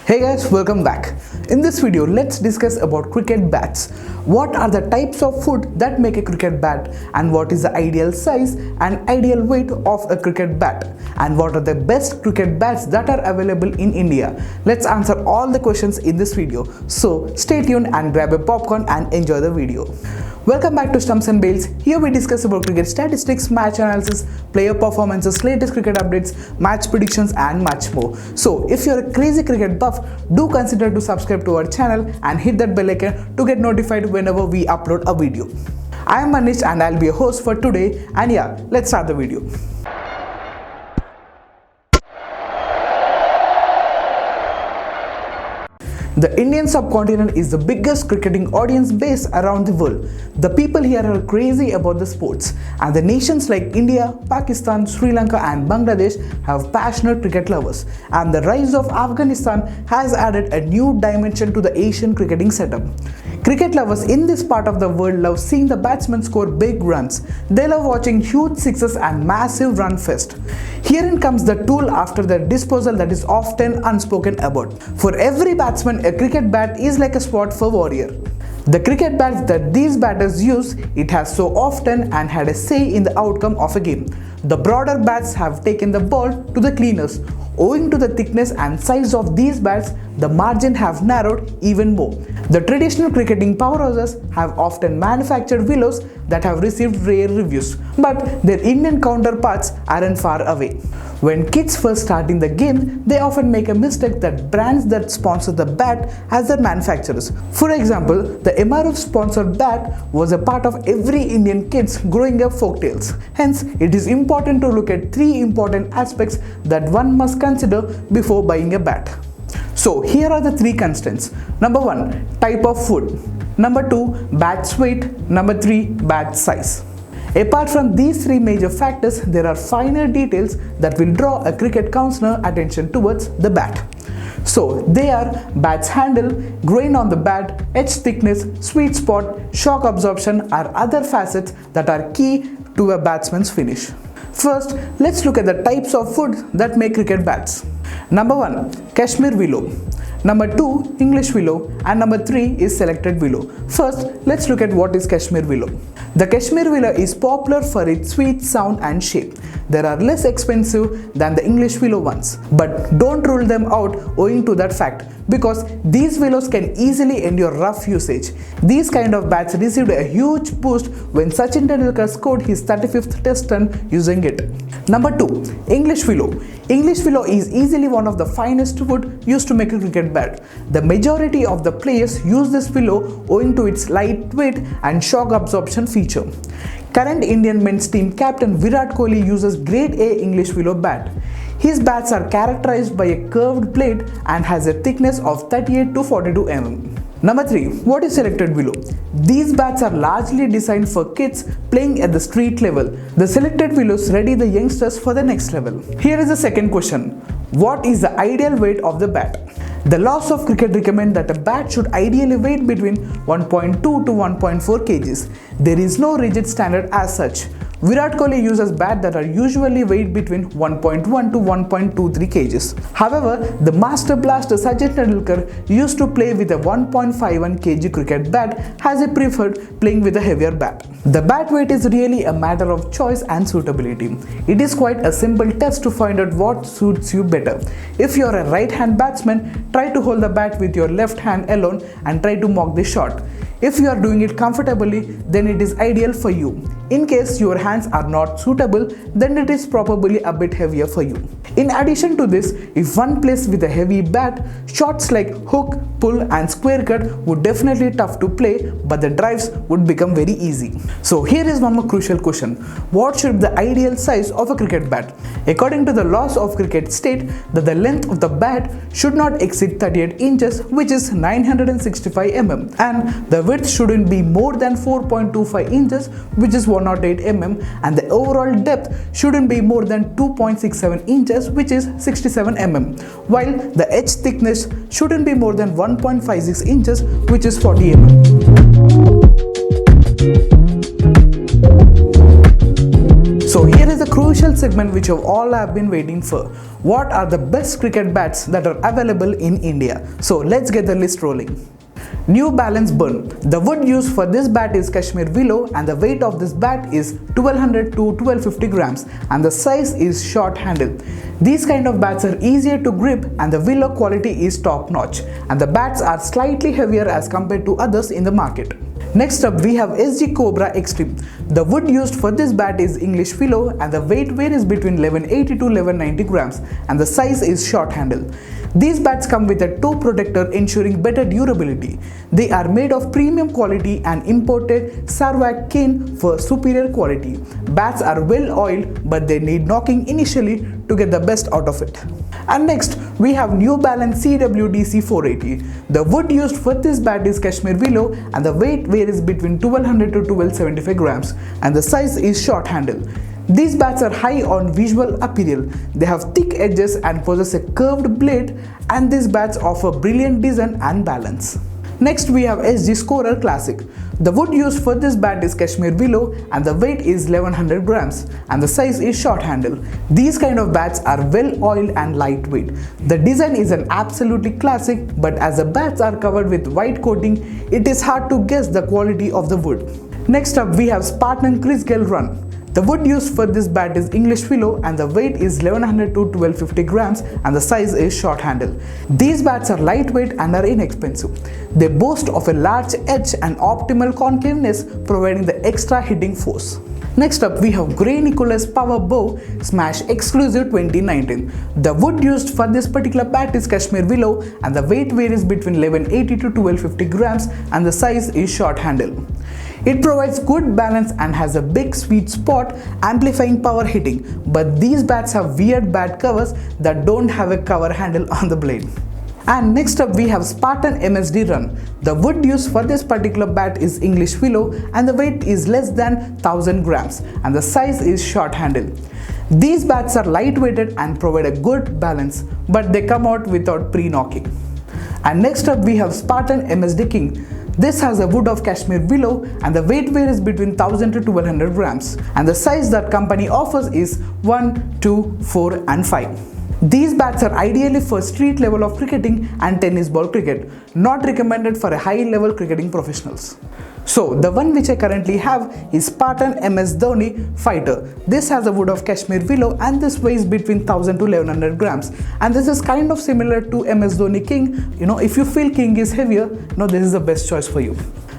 Hey guys, welcome back. In this video, let's discuss about cricket bats. What are the types of food that make a cricket bat, and what is the ideal size and ideal weight of a cricket bat, and what are the best cricket bats that are available in India. Let's answer all the questions in this video. So stay tuned and grab a popcorn and enjoy the video. Welcome back to Stumps and Bales. Here we discuss about cricket statistics, match analysis, player performances, latest cricket updates, match predictions and much more. So if you're a crazy cricket buff, do consider to subscribe to our channel and hit that bell icon to get notified whenever we upload a video. I am Manish and I'll be a host for today, and yeah, let's start the video. The Indian subcontinent is the biggest cricketing audience base around the world. The people here are crazy about the sports, and the nations like India, Pakistan, Sri Lanka and Bangladesh have passionate cricket lovers. And the rise of Afghanistan has added a new dimension to the Asian cricketing setup. Cricket lovers in this part of the world love seeing the batsmen score big runs. They love watching huge sixes and massive run fest. Herein comes the tool after the disposal that is often unspoken about. For every batsman, a cricket bat is like a sword for warrior. The cricket bats that these batters use, it has so often and had a say in the outcome of a game. The broader bats have taken the ball to the cleaners. Owing to the thickness and size of these bats, the margin have narrowed even more. The traditional cricketing powerhouses have often manufactured willows that have received rare reviews, but their Indian counterparts aren't far away. When kids first start in the game, they often make a mistake that brands that sponsor the bat as their manufacturers. For example, the MRF sponsored bat was a part of every Indian kid's growing up folktales. Hence, it is important to look at three important aspects that one must consider before buying a bat. So here are the three constants. Number 1, type of food. Number 2, bat's weight. Number 3, bat size. Apart from these three major factors, there are finer details that will draw a cricket counselor attention towards the bat. So they are bat's handle, grain on the bat, edge thickness, sweet spot, shock absorption are other facets that are key to a batsman's finish. First, let's look at the types of food that make cricket bats. Number 1, Kashmir willow. Number 2, English willow, and number 3 is selected willow. First, let's look at what is Kashmir willow. The Kashmir willow is popular for its sweet sound and shape. They are less expensive than the English willow ones, but don't rule them out owing to that fact, because these willows can easily endure rough usage. These kind of bats received a huge boost when Sachin Tendulkar scored his 35th test run using it. Number 2, English willow. English willow is easily one of the finest wood used to make a cricket bat. The majority of the players use this willow owing to its lightweight and shock absorption feature. Current Indian men's team captain Virat Kohli uses grade A English willow bat. His bats are characterized by a curved blade and has a thickness of 38 to 42 mm. Number 3, what is selected willow? These bats are largely designed for kids playing at the street level. The selected willows ready the youngsters for the next level. Here is the second question. What is the ideal weight of the bat? The laws of cricket recommend that a bat should ideally weigh between 1.2 to 1.4 kgs. There is no rigid standard as such. Virat Kohli uses bats that are usually weighed between 1.1 to 1.23 kgs. However, the master blaster Sachin Tendulkar used to play with a 1.51 kg cricket bat as he preferred playing with a heavier bat. The bat weight is really a matter of choice and suitability. It is quite a simple test to find out what suits you better. If you are a right-hand batsman, try to hold the bat with your left hand alone and try to mock the shot. If you are doing it comfortably, then it is ideal for you. In case your hands are not suitable, then it is probably a bit heavier for you. In addition to this, if one plays with a heavy bat, shots like hook, pull and square cut would definitely tough to play, but the drives would become very easy. So here is one more crucial question. What should be the ideal size of a cricket bat? According to the laws of cricket state that the length of the bat should not exceed 38 inches, which is 965 mm, and the width shouldn't be more than 4.25 inches, which is 108 mm, and the overall depth shouldn't be more than 2.67 inches, which is 67 mm, while the edge thickness shouldn't be more than 1.56 inches, which is 40 mm. So here is the crucial crucial segment which you all have been waiting for. What are the best cricket bats that are available in India? So let's get the list rolling. New Balance Burn. The wood used for this bat is Kashmir willow and the weight of this bat is 1200 to 1250 grams and the size is short handle. These kind of bats are easier to grip and the willow quality is top notch and the bats are slightly heavier as compared to others in the market. Next up we have SG Cobra Extreme. The wood used for this bat is English willow and the weight varies between 1180 to 1190 grams and the size is short handle. These bats come with a toe protector ensuring better durability. They are made of premium quality and imported Sarawak cane for superior quality. Bats are well oiled but they need knocking initially to get the best out of it. And next we have New Balance CWDC 480. The wood used for this bat is Kashmir willow and the weight varies between 1200 to 1275 grams and the size is short handle. These bats are high on visual appeal. They have thick edges and possess a curved blade and these bats offer brilliant design and balance. Next we have SG Scorer Classic. The wood used for this bat is Kashmir willow and the weight is 1100 grams and the size is short handle. These kind of bats are well oiled and lightweight. The design is an absolutely classic but as the bats are covered with white coating, it is hard to guess the quality of the wood. Next up we have Spartan Crisgale Run. The wood used for this bat is English willow and the weight is 1100 to 1250 grams and the size is short handle. These bats are lightweight and are inexpensive. They boast of a large edge and optimal concaveness providing the extra hitting force. Next up we have Gray Nicholas Power Bow Smash Exclusive 2019. The wood used for this particular bat is Kashmir willow and the weight varies between 1180 to 1250 grams and the size is short handle. It provides good balance and has a big sweet spot amplifying power hitting, but these bats have weird bat covers that don't have a cover handle on the blade. And next up we have Spartan MSD Run. The wood used for this particular bat is English willow and the weight is less than 1000 grams and the size is short handle. These bats are lightweighted and provide a good balance, but they come out without pre-knocking. And next up we have Spartan MSD King. This has a wood of Kashmir willow and the weight varies between 1000 to 1200 grams and the size that company offers is 1, 2, 4 and 5. These bats are ideally for street level of cricketing and tennis ball cricket, not recommended for a high level cricketing professionals. So the one which I currently have is Spartan MS Dhoni Fighter. This has a wood of Kashmir willow and this weighs between 1000 to 1100 grams and this is kind of similar to MS Dhoni King. If you feel King is heavier, this is the best choice for you.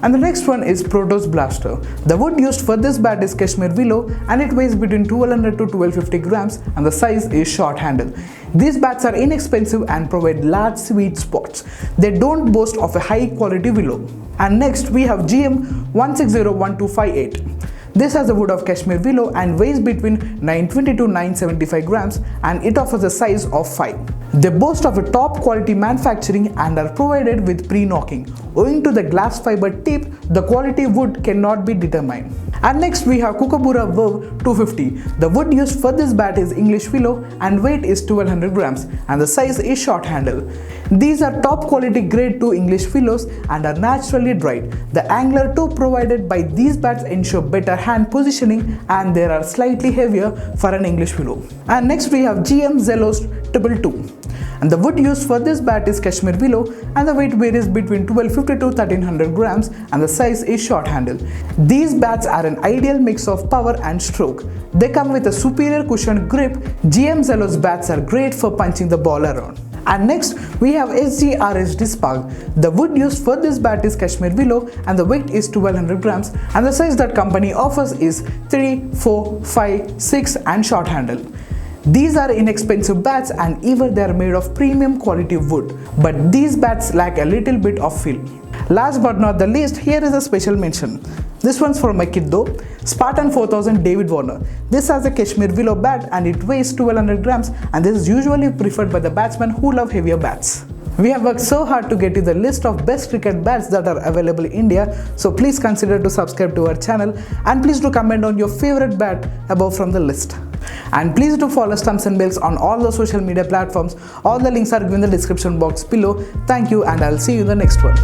And the next one is Protos Blaster. The wood used for this bat is Kashmir willow and it weighs between 1200 to 1250 grams and the size is short handle. These bats are inexpensive and provide large sweet spots. They don't boast of a high quality willow. And next we have GM 1601258. This has a wood of Kashmir willow and weighs between 920 to 975 grams and it offers a size of 5. They boast of a top quality manufacturing and are provided with pre-knocking. Owing to the glass fiber tip, the quality wood cannot be determined. And next we have Kookaburra Verve 250. The wood used for this bat is English willow and weight is 1200 grams and the size is short handle. These are top quality grade 2 English willows and are naturally dried. The angler toe provided by these bats ensure better hand positioning and they are slightly heavier for an English willow. And next we have GM Zelos 222. And the wood used for this bat is Kashmir willow and the weight varies between 1250 to 1300 grams and the size is short handle. These bats are an ideal mix of power and stroke. They come with a superior cushioned grip. GM Zelos bats are great for punching the ball around. And next we have SGRHD Spark. The wood used for this bat is Kashmir willow and the weight is 1200 grams and the size that company offers is 3, 4, 5, 6 and short handle. These are inexpensive bats and even they are made of premium quality wood, but these bats lack a little bit of feel. Last but not the least, here is a special mention. This one's for my kid though. Spartan 4000 David Warner. This has a Kashmir willow bat and it weighs 1200 grams and this is usually preferred by the batsmen who love heavier bats. We have worked so hard to get you the list of best cricket bats that are available in India, so please consider to subscribe to our channel and please do comment on your favorite bat above from the list. And please do follow Stumps and Bells on all the social media platforms. All the links are given in the description box below. Thank you and I'll see you in the next one.